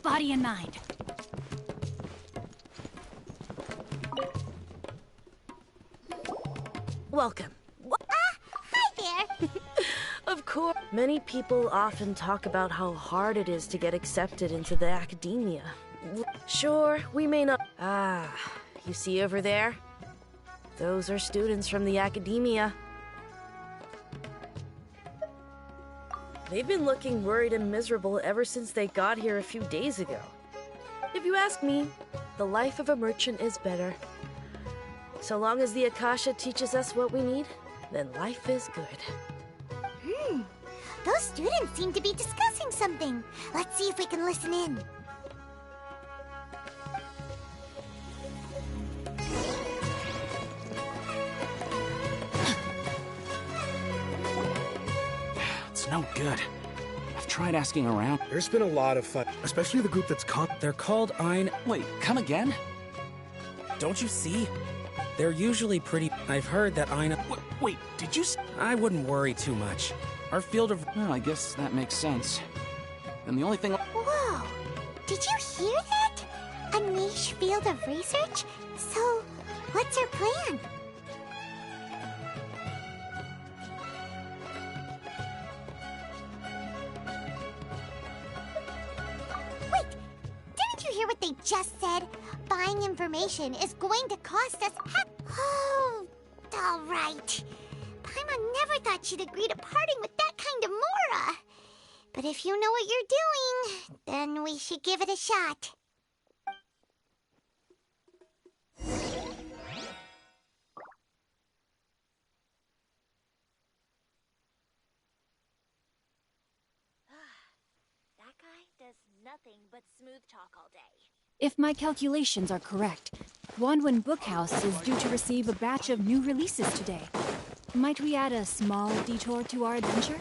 Body and mind. Welcome. Hi there. Of course. Many people often talk about how hard it is to get accepted into the academia. Sure, we may not... Ah, you see over there? Those are students from the academia. They've been looking worried and miserable ever since they got here a few days ago. If you ask me, the life of a merchant is better. So long as the Akasha teaches us what we need, then life is good. Those students seem to be discussing something. Let's see if we can listen in. It's no good. I've tried asking around. There's been a lot of fun, especially the group that's They're called Ein... Wait, come again? Don't you see? They're usually pretty... I've heard that Ein... Wait, did you... I wouldn't worry too much. Our field of... Well, I guess that makes sense. And the only thing... Whoa! Did you hear that? A niche field of research? So, what's our plan? Wait! Didn't you hear what they just said? Buying information is going to cost us Oh, all right. Paimon never thought she'd agree to parting with that kind of Mora. But if you know what you're doing, then we should give it a shot. That guy does nothing but smooth talk all day. If my calculations are correct, Wanwen Bookhouse is due to receive a batch of new releases today. Might we add a small detour to our adventure?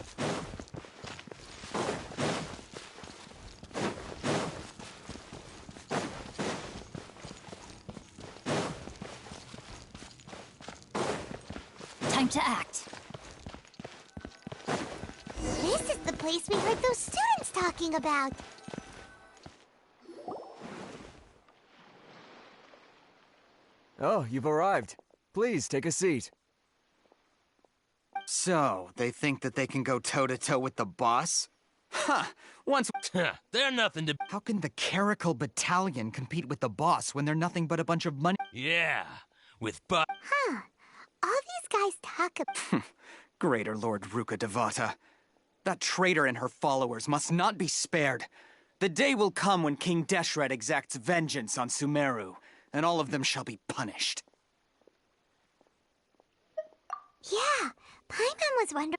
Time to act. This is the place we heard those students talking about. Oh, you've arrived. Please, take a seat. So, they think that they can go toe-to-toe with the boss? Huh! Once... They're nothing to... How can the Caracal Battalion compete with the boss when they're nothing but a bunch of money? Yeah, with All these guys talk about... Greater Lord Ruka Devata. That traitor and her followers must not be spared. The day will come when King Deshret exacts vengeance on Sumeru, and all of them shall be punished. Yeah, Paimon was wondering...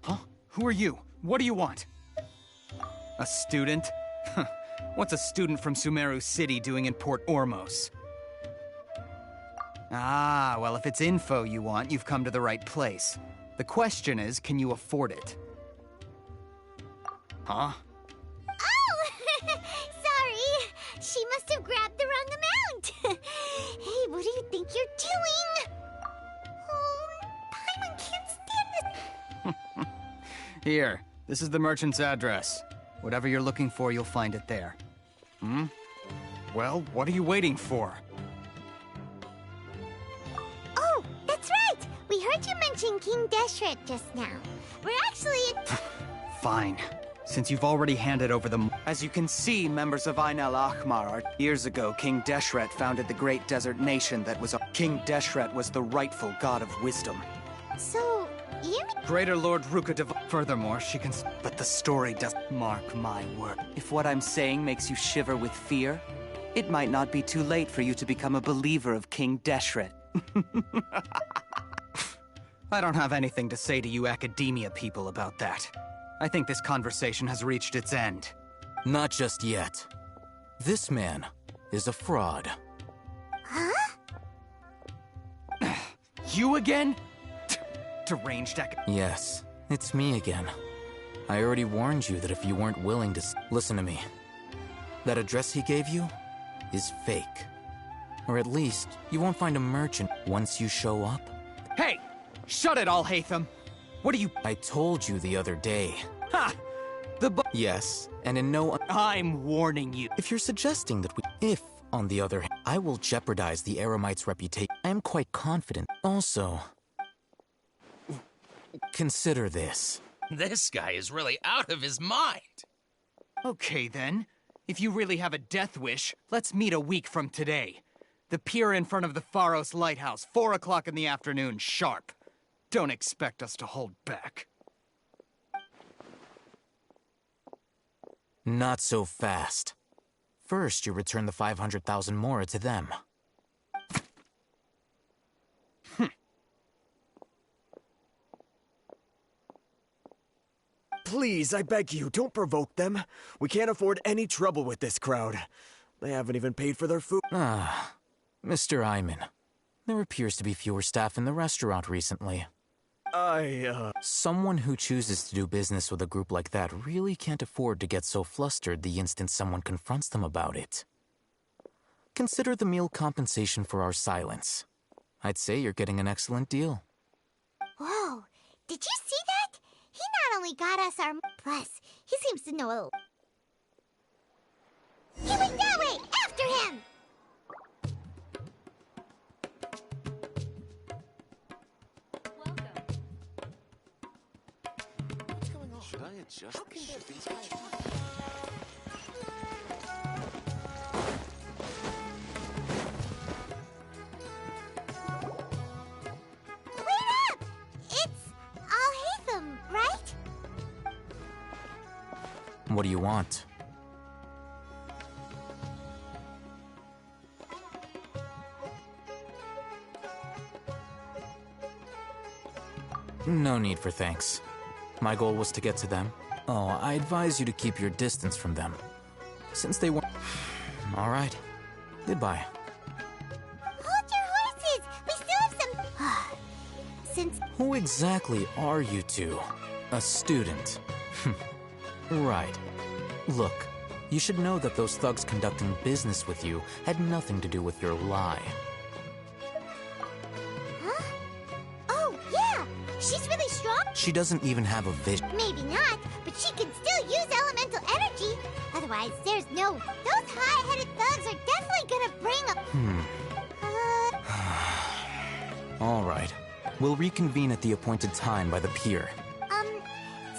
Huh? Who are you? What do you want? A student? What's a student from Sumeru City doing in Port Ormos? Ah, well, if it's info you want, you've come to the right place. The question is, can you afford it? Huh? Oh! Sorry! She must have grabbed the wrong amount! Hey, what do you think you're doing? Oh, Paimon can't stand this! Here, this is the merchant's address. Whatever you're looking for, you'll find it there. Hmm? Well, what are you waiting for? Oh, that's right! We heard you mention King Deshret just now. We're Fine. Since you've already handed over the... As you can see, members of Ain al-Ahmar are... Years ago, King Deshret founded the great desert nation that was... King Deshret was the rightful god of wisdom. So, you mean... Greater Lord Ruka Furthermore, she can... But the story does... Mark my word. If what I'm saying makes you shiver with fear, it might not be too late for you to become a believer of King Deshret. I don't have anything to say to you academia people about that. I think this conversation has reached its end. Not just yet. This man is a fraud. Huh? You again? Deranged Yes, it's me again. I already warned you that if you weren't willing to listen to me, that address he gave you is fake. Or at least, you won't find a merchant once you show up. Hey! Shut it all, Hatham! What are you— I told you the other day. Ha! Yes, and in no— I'm warning you. If you're suggesting that If, on the other hand, I will jeopardize the Eremite's reputation, I am quite confident. Also, consider this. This guy is really out of his mind. Okay, then. If you really have a death wish, let's meet a week from today. The pier in front of the Pharos Lighthouse, 4 o'clock in the afternoon, sharp. Don't expect us to hold back. Not so fast. First, you return the 500,000 mora to them. Please, I beg you, don't provoke them. We can't afford any trouble with this crowd. They haven't even paid for their food. Ah, Mr. Iman. There appears to be fewer staff in the restaurant recently. Someone who chooses to do business with a group like that really can't afford to get so flustered the instant someone confronts them about it. Consider the meal compensation for our silence. I'd say you're getting an excellent deal. Whoa, did you see that? He not only got us our... Plus, he seems to know a little... He went that way! After him! Should I adjust the shipping? Wait up! It's Al-Hatham, right? What do you want? No need for thanks. My goal was to get to them. Oh, I advise you to keep your distance from them. Since they weren't... All right. Goodbye. Hold your horses! We still have some... Since... Who exactly are you two? A student? Right. Look, you should know that those thugs conducting business with you had nothing to do with your lie. Huh? Oh, yeah! She's really strong? She doesn't even have a vision. Maybe not, but she can still use elemental energy. Otherwise, there's no... Those high-headed thugs are definitely gonna bring a... All right. We'll reconvene at the appointed time by the pier.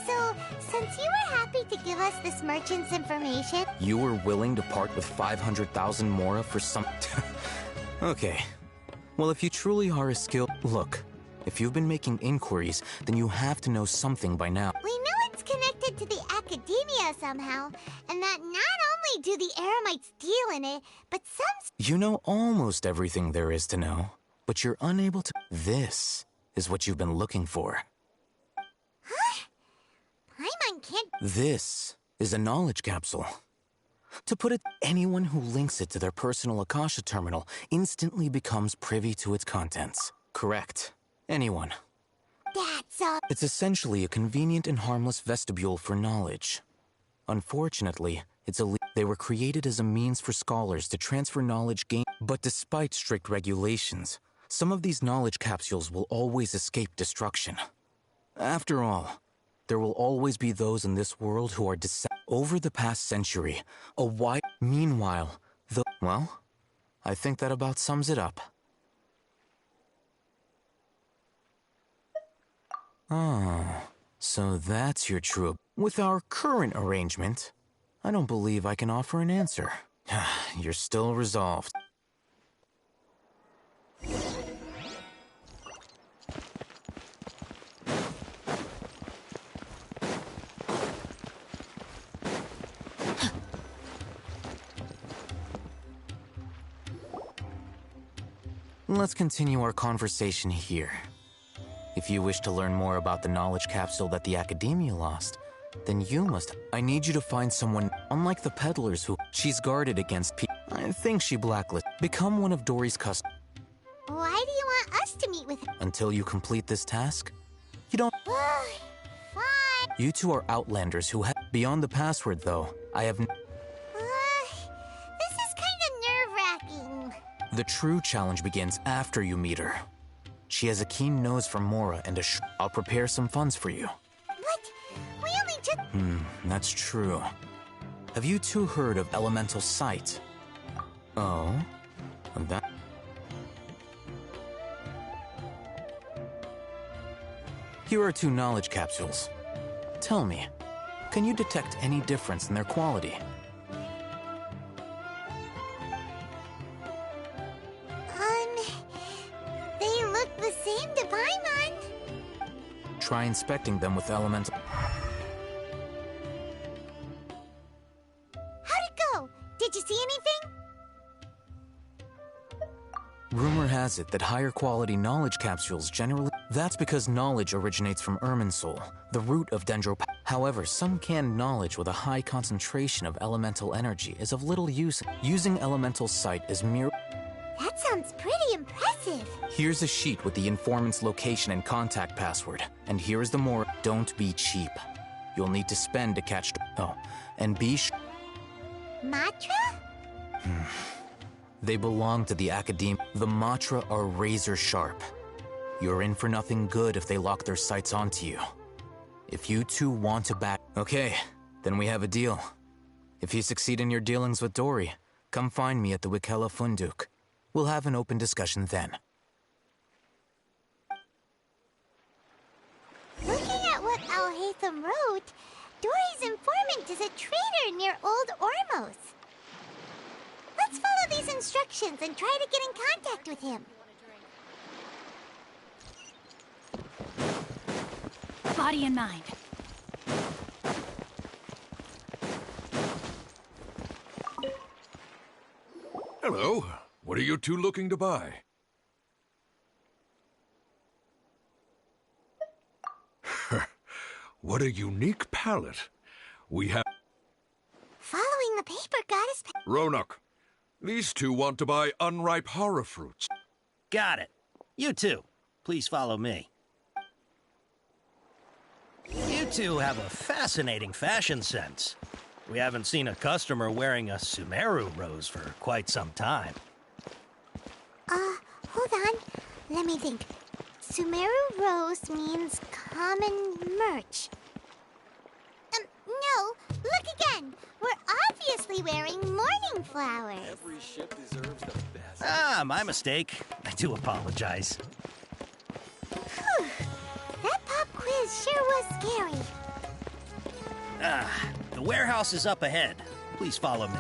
So, since you were happy to give us this merchant's information... You were willing to part with 500,000 mora for some... Okay. Well, if you truly are a skilled... Look, if you've been making inquiries, then you have to know something by now. We know it's connected to the academia somehow, and that not only do the Eremites deal in it, but some... You know almost everything there is to know, but you're unable to... This is what you've been looking for. Huh? Paimon can't... This is a knowledge capsule. To put it, anyone who links it to their personal Akasha terminal instantly becomes privy to its contents. Correct. Anyone. That's It's essentially a convenient and harmless vestibule for knowledge. Unfortunately, they were created as a means for scholars to transfer knowledge gained. But despite strict regulations, some of these knowledge capsules will always escape destruction. After all, there will always be those in this world who are over the past century, Meanwhile, well, I think that about sums it up. Oh, so that's your true... With our current arrangement, I don't believe I can offer an answer. You're still resolved. Let's continue our conversation here. If you wish to learn more about the knowledge capsule that the Academia lost, then you must. I need you to find someone, unlike the peddlers who. She's guarded against I think she blacklisted. Become one of Dory's customers. Why do you want us to meet with her? Until you complete this task, you don't. Fine. You two are outlanders who have. Beyond the password, though, I have. This is kind of nerve-wracking. The true challenge begins after you meet her. She has a keen nose for Mora and I'll prepare some funds for you. What? We only just... That's true. Have you two heard of elemental sight? Oh? That... Here are 2 knowledge capsules. Tell me, can you detect any difference in their quality? They look the same to Paimon. Try inspecting them with elemental... How'd it go? Did you see anything? Rumor has it that higher quality knowledge capsules generally... That's because knowledge originates from Irminsul, the root of Dendro... However, some canned knowledge with a high concentration of elemental energy is of little use. Using elemental sight is mere... That sounds pretty impressive. Here's a sheet with the informant's location and contact password. And here is the more... Don't be cheap. You'll need to spend to catch... Oh, and be... Matra? They belong to the Academe. The Matra are razor sharp. You're in for nothing good if they lock their sights onto you. If you two want to back... Okay, then we have a deal. If you succeed in your dealings with Dory, come find me at the Wikela Funduk. We'll have an open discussion then. Looking at what Al-Haytham wrote, Dory's informant is a traitor near Old Ormos. Let's follow these instructions and try to get in contact with him. Body and mind. Hello. What are you two looking to buy? What a unique palette. We have... Following the paper got us... Roanoke, these two want to buy unripe horror fruits. Got it. You two, please follow me. You two have a fascinating fashion sense. We haven't seen a customer wearing a Sumeru rose for quite some time. Hold on. Let me think. Sumeru rose means common merch. No, look again. We're obviously wearing morning flowers. Every ship deserves the best. Ah, my mistake. I do apologize. Whew. That pop quiz sure was scary. The warehouse is up ahead. Please follow me.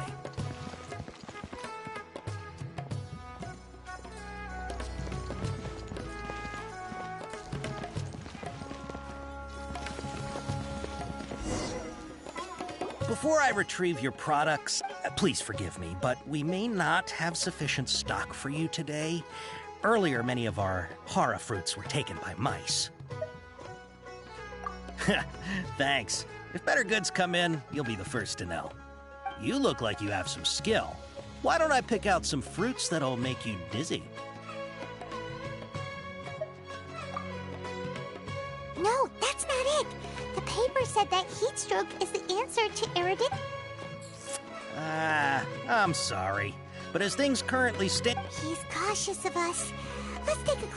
Before I retrieve your products, please forgive me, but we may not have sufficient stock for you today. Earlier, many of our hara fruits were taken by mice. Thanks. If better goods come in, you'll be the first to know. You look like you have some skill. Why don't I pick out some fruits that'll make you dizzy? No, that's not it. The paper said that heat stroke is the answer to erudition. I'm sorry. But as things currently stand... He's cautious of us. Let's take a...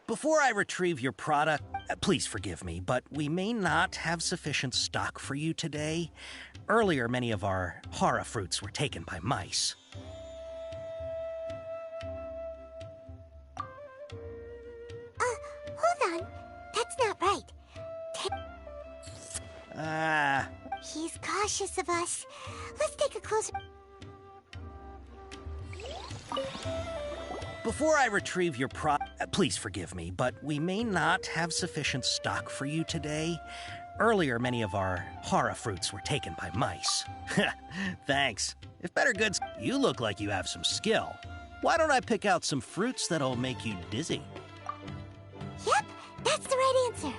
Before I retrieve your product, please forgive me, but we may not have sufficient stock for you today. Earlier, many of our hara fruits were taken by mice. Hold on. That's not right. He's cautious of us. Let's take a closer... Before I retrieve your please forgive me, but we may not have sufficient stock for you today. Earlier, many of our hara fruits were taken by mice. Thanks. If better goods... You look like you have some skill. Why don't I pick out some fruits that'll make you dizzy? Yep, that's the right answer.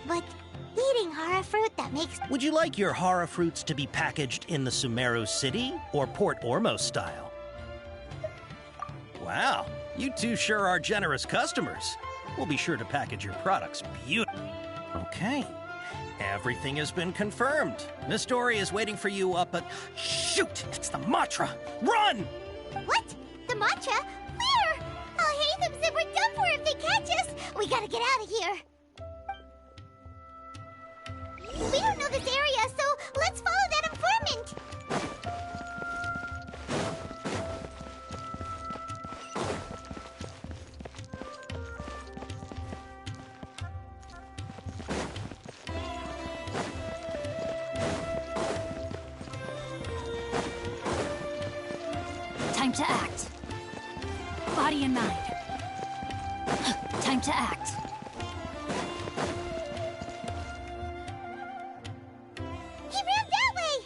But eating hara fruit that makes... Would you like your hara fruits to be packaged in the Sumeru City or Port Ormos style? Wow, you two sure are generous customers. We'll be sure to package your products beautifully. Okay, everything has been confirmed. Miss Dory is waiting for you up at... Shoot, it's the Matra! Run! What? The Matra? Where? Oh, Hatham said we're done for if they catch us. We gotta get out of here. We don't know this area, so let's follow that informant. Time to act. Body and mind. Time to act. He ran that way!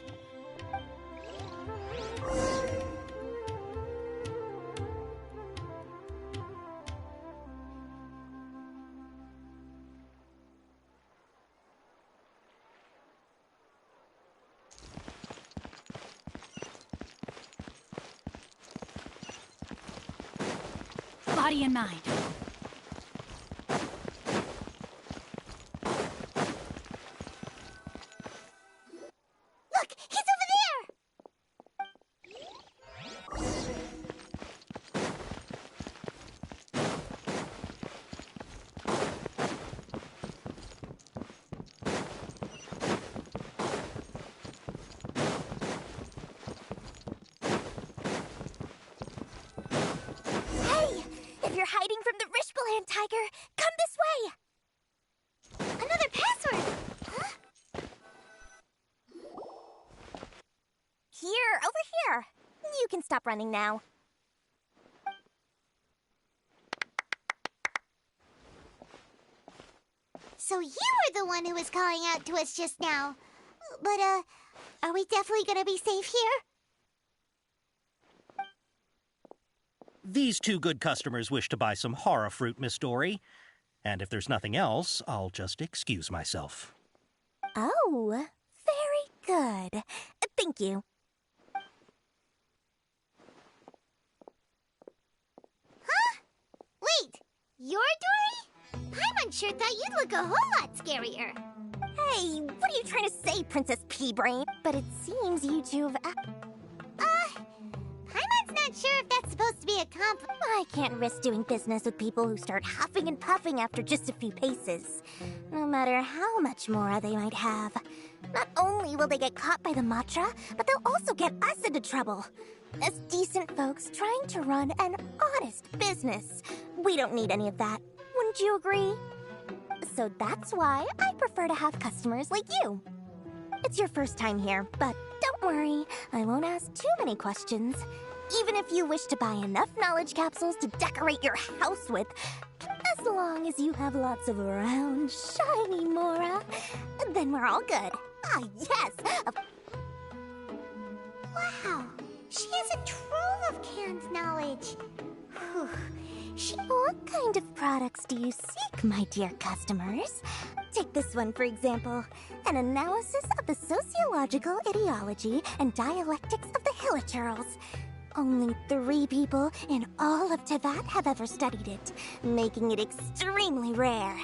Body and mind. Look, he's over there! Hey! If you're hiding from the Rishbaland tiger, come this way! Another password! Huh? Here, over here. You can stop running now. So you were the one who was calling out to us just now. But, are we definitely gonna be safe here? These two good customers wish to buy some hara fruit, Miss Dory. And if there's nothing else, I'll just excuse myself. Oh, very good. Thank you. Huh? Wait, you're Dory? Paimon sure thought you'd look a whole lot scarier. Hey, what are you trying to say, Princess Pea-Brain? But it seems you two have... Paimon's not sure if that's supposed to be a compliment. I can't risk doing business with people who start huffing and puffing after just a few paces. No matter how much mora they might have. Not only will they get caught by the Matra, but they'll also get us into trouble. As decent folks trying to run an honest business. We don't need any of that. Wouldn't you agree? So that's why I prefer to have customers like you. It's your first time here, but don't worry, I won't ask too many questions. Even if you wish to buy enough knowledge capsules to decorate your house with, as long as you have lots of round, shiny mora, then we're all good. Ah, yes! Wow, she has a trove of canned knowledge. Whew. What kind of products do you seek, my dear customers? Take this one, for example. An analysis of the sociological ideology and dialectics of the Hilichurls. Only 3 people in all of Tevat have ever studied it, making it extremely rare.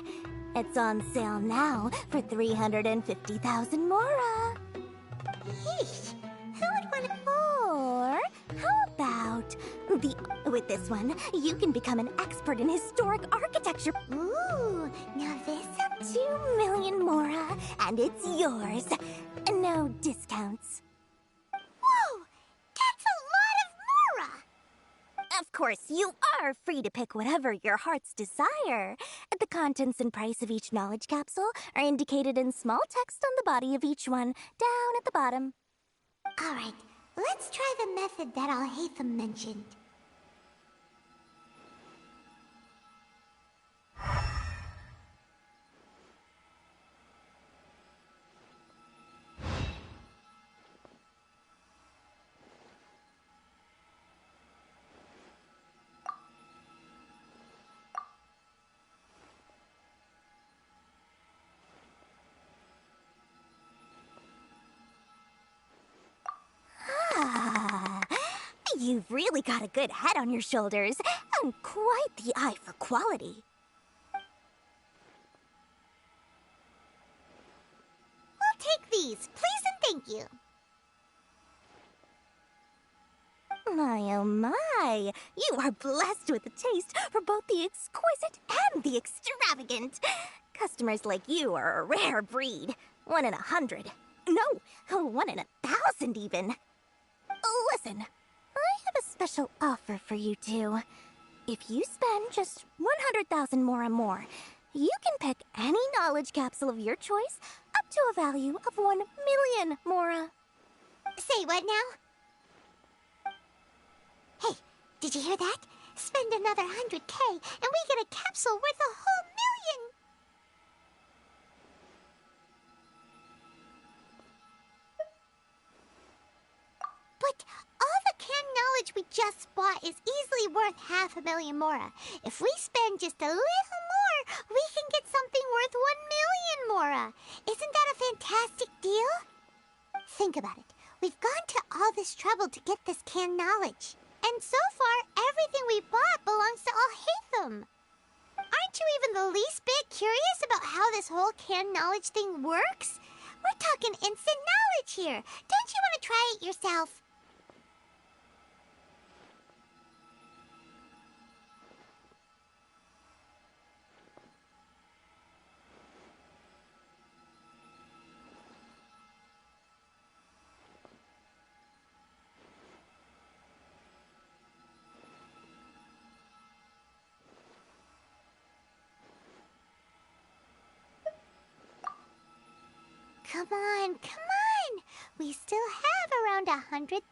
It's on sale now for 350,000 mora. Yeesh, who would want to... Or How about with this one, you can become an expert in historic architecture. Ooh, now this sounds... 2 million mora, and it's yours. No discounts. Whoa! That's a lot of mora! Of course, you are free to pick whatever your heart's desire. The contents and price of each knowledge capsule are indicated in small text on the body of each one, down at the bottom. Alright, let's try the method that Al-Haytham mentioned. You've really got a good head on your shoulders, and quite the eye for quality. I'll take these, please and thank you. My oh my, you are blessed with a taste for both the exquisite and the extravagant. Customers like you are a rare breed. 1 in 100. No, 1 in 1,000 even. Listen, I have a special offer for you two. If you spend just 100,000 mora more, you can pick any knowledge capsule of your choice up to a value of 1 million mora. Say what now? Hey, did you hear that? Spend another 100K and we get a capsule worth a whole million! But all the canned knowledge we just bought is easily worth 500,000 mora. If we spend just a little more, we can get something worth 1 million mora. Isn't that a fantastic deal? Think about it. We've gone to all this trouble to get this canned knowledge. And so far, everything we bought belongs to Al-Haytham. Aren't you even the least bit curious about how this whole canned knowledge thing works? We're talking instant knowledge here. Don't you want to try it yourself? Come on, come on! We still have around 100,000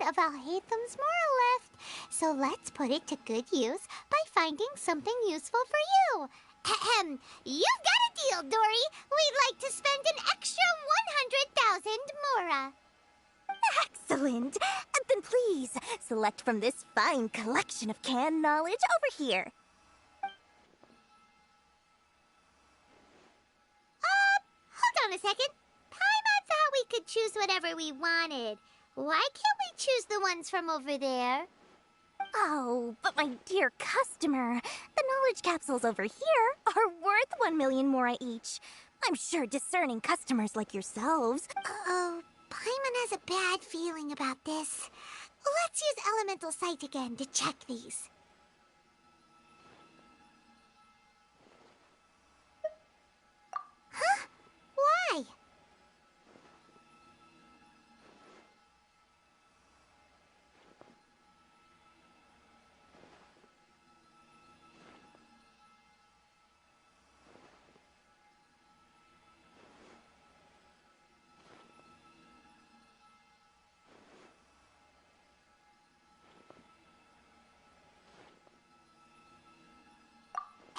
of Al-Haytham's moral left, so let's put it to good use by finding something useful for you. Ahem, you've got a deal, Dory! We'd like to spend an extra 100,000 mora. Excellent! Then please, select from this fine collection of canned knowledge over here. Hold on a second. Paimon thought we could choose whatever we wanted. Why can't we choose the ones from over there? Oh, but my dear customer, the knowledge capsules over here are worth 1 million mora each. I'm sure discerning customers like yourselves. Uh-oh, Paimon has a bad feeling about this. Let's use Elemental Sight again to check these. Huh? Why?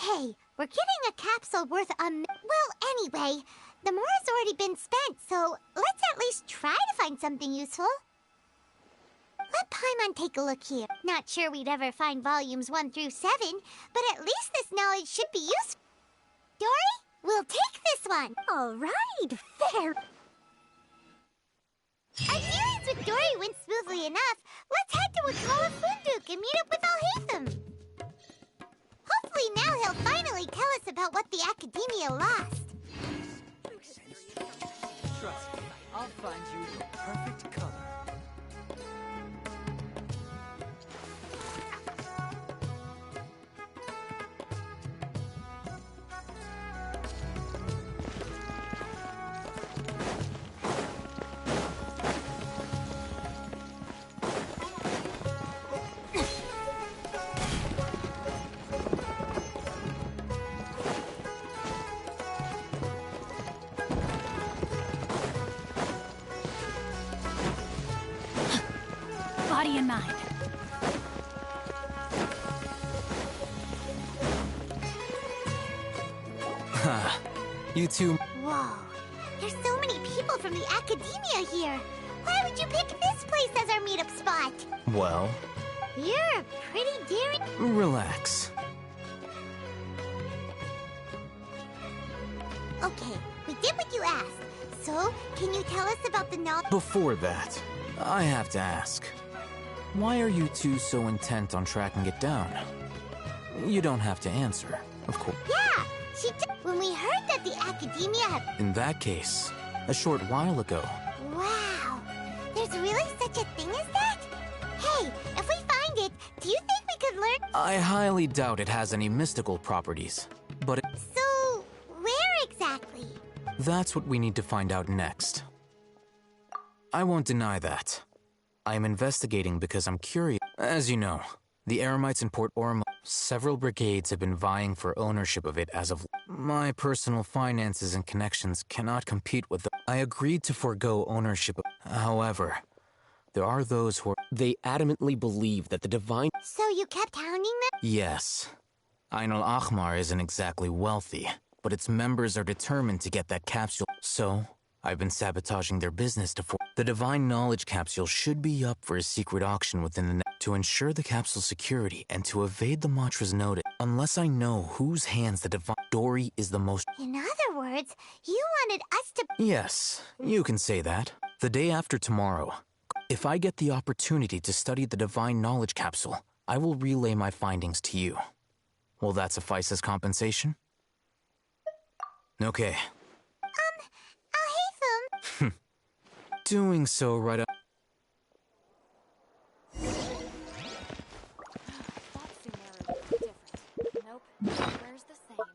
Hey, we're getting a capsule worth well, anyway, the mora's already been spent, so let's at least try to find something useful. Let Paimon take a look here. Not sure we'd ever find volumes 1 through 7, but at least this knowledge should be useful. Dory, we'll take this one. All right, fair. Our dealings with Dory went smoothly enough. Let's head to Wakala Funduk and meet up with Al-Haytham. Hopefully now he'll finally tell us about what the Academia lost. Trust me, I'll find you the perfect color. body and mind. You two. Whoa. There's so many people from the academia here. Why would you pick this place as our meetup spot? Well, You're a pretty daring... relax. Okay, we did what you asked. So, can you tell us about the knowledge? Before that, I have to ask. Why are you two so intent on tracking it down? You don't have to answer, of course. Yeah, she did. When we heard that the academia had... In that case, a short while ago. Wow, there's really such a thing as that? Hey, if we find it, do you think we could learn... I highly doubt it has any mystical properties, but So, where exactly? that's what we need to find out next. I won't deny that. I am investigating because I'm curious. As you know, the Eremites in Port Ormo, several brigades have been vying for ownership of it as of... My personal finances and connections cannot compete with them. I agreed to forego ownership. However, there are those who are... They adamantly believe that the divine... So you kept hounding them? Yes. Ain al-Ahmar isn't exactly wealthy, but its members are determined to get that capsule. So, I've been sabotaging their business to form... The Divine Knowledge Capsule should be up for a secret auction within the... To ensure the capsule's security and to evade the Matra's notice. Unless I know whose hands the Divine... Dory is the most... In other words, you wanted us to... Yes, you can say that. The day after tomorrow, if I get the opportunity to study the Divine Knowledge Capsule, I will relay my findings to you. Will that suffice as compensation? Okay. Al-Haytham. Doing so right up... Thought Sumeru would be different. Nope, where's the same?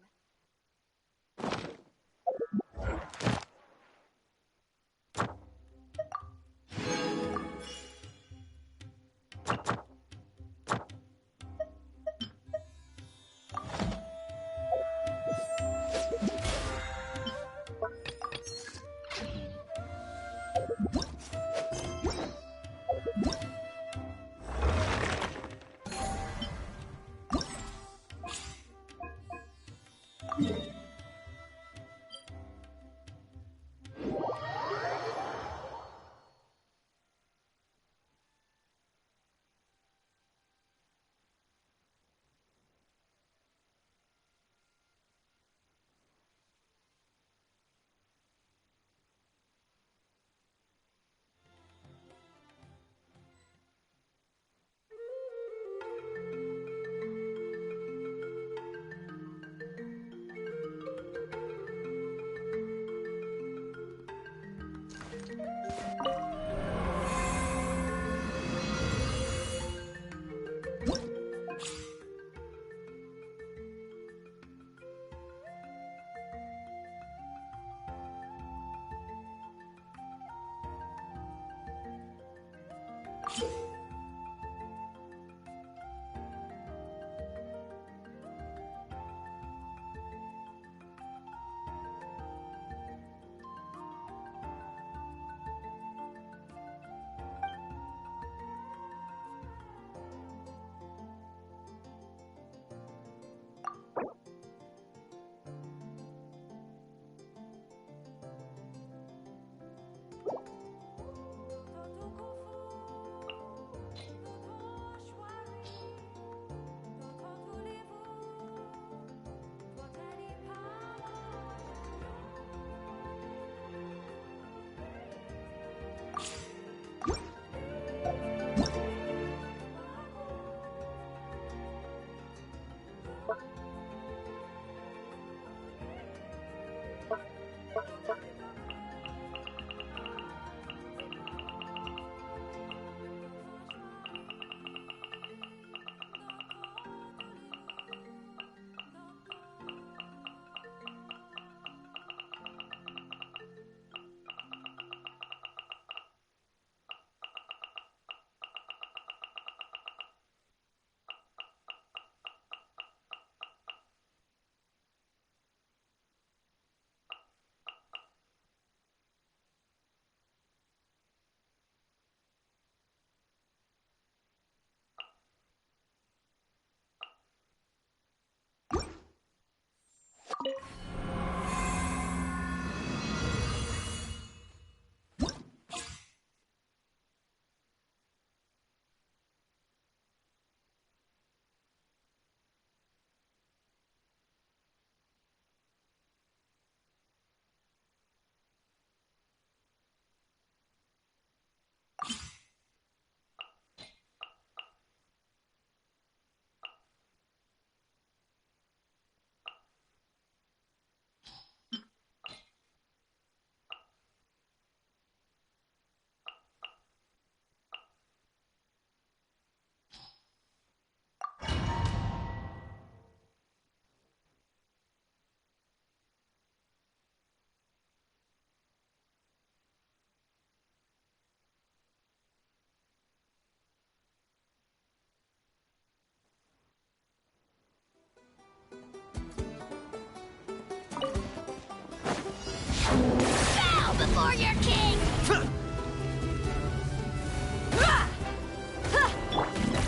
Bow before your king!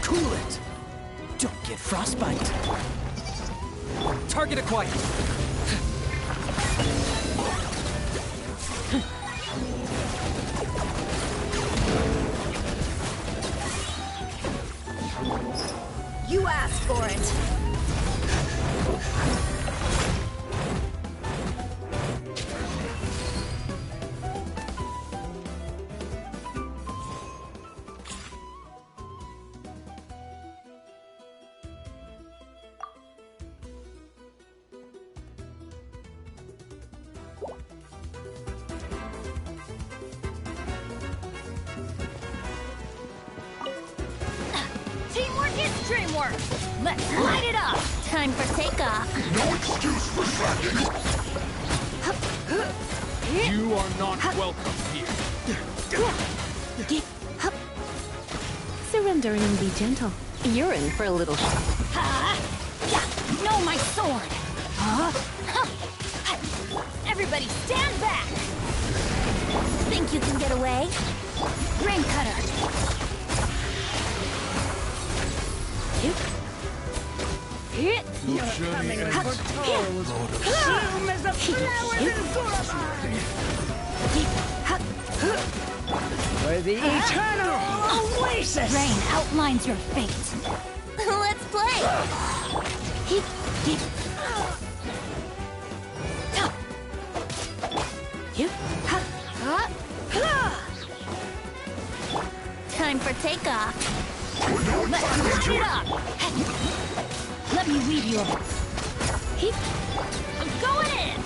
Cool it! Don't get frostbite. Target acquired. You asked for it. Teamwork is dreamwork! Let's light it up! Time for takeoff. No excuse for slacking! You are not welcome here. Surrender and be gentle. You're in for a little No, my sword! Everybody stand back! Think you can get away? Rain cutter! Your journey ends Bloom as the flowers in For the eternal oasis! Rain outlines your fate. Let's play! Time for takeoff. Let's light it up! Let me weave you a... I'm going in!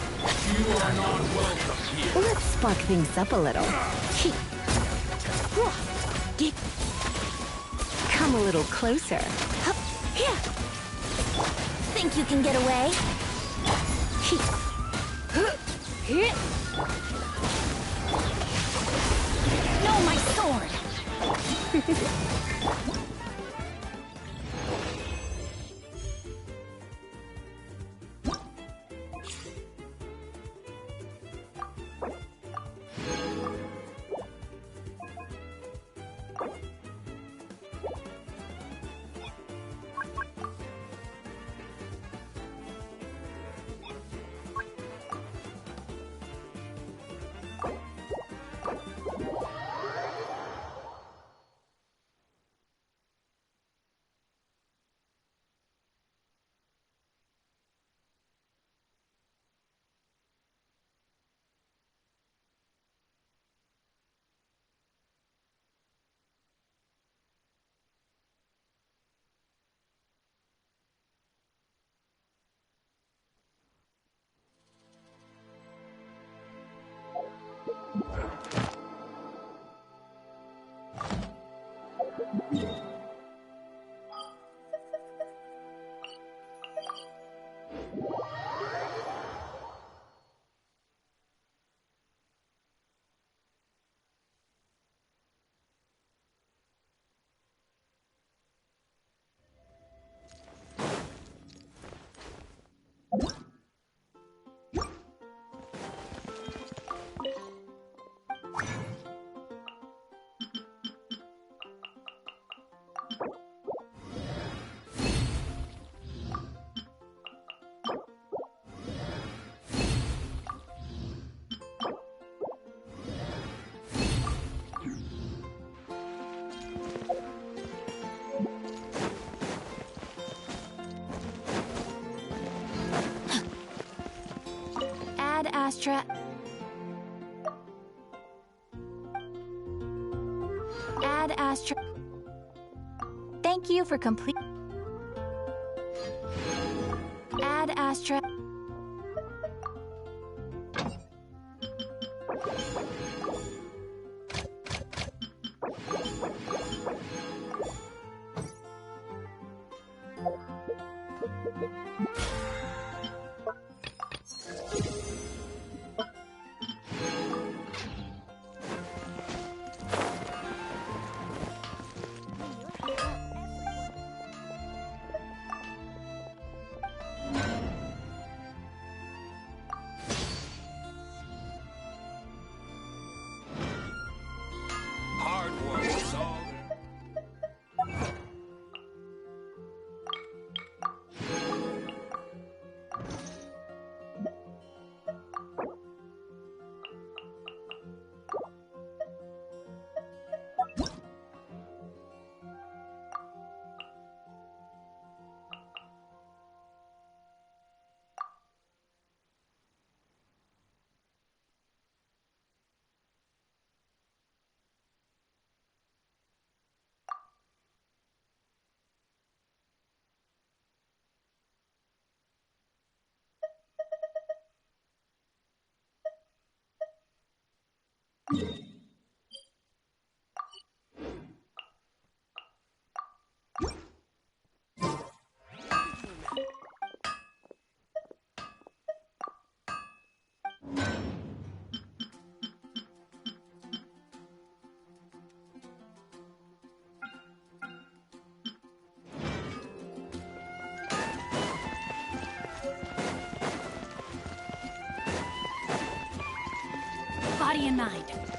You are not welcome here. Let's spark things up a little. Come a little closer. Think you can get away? No, my sword! Astra. Add Astra. Thank you for complete. Add Astra. Hard work is all. Body and mind.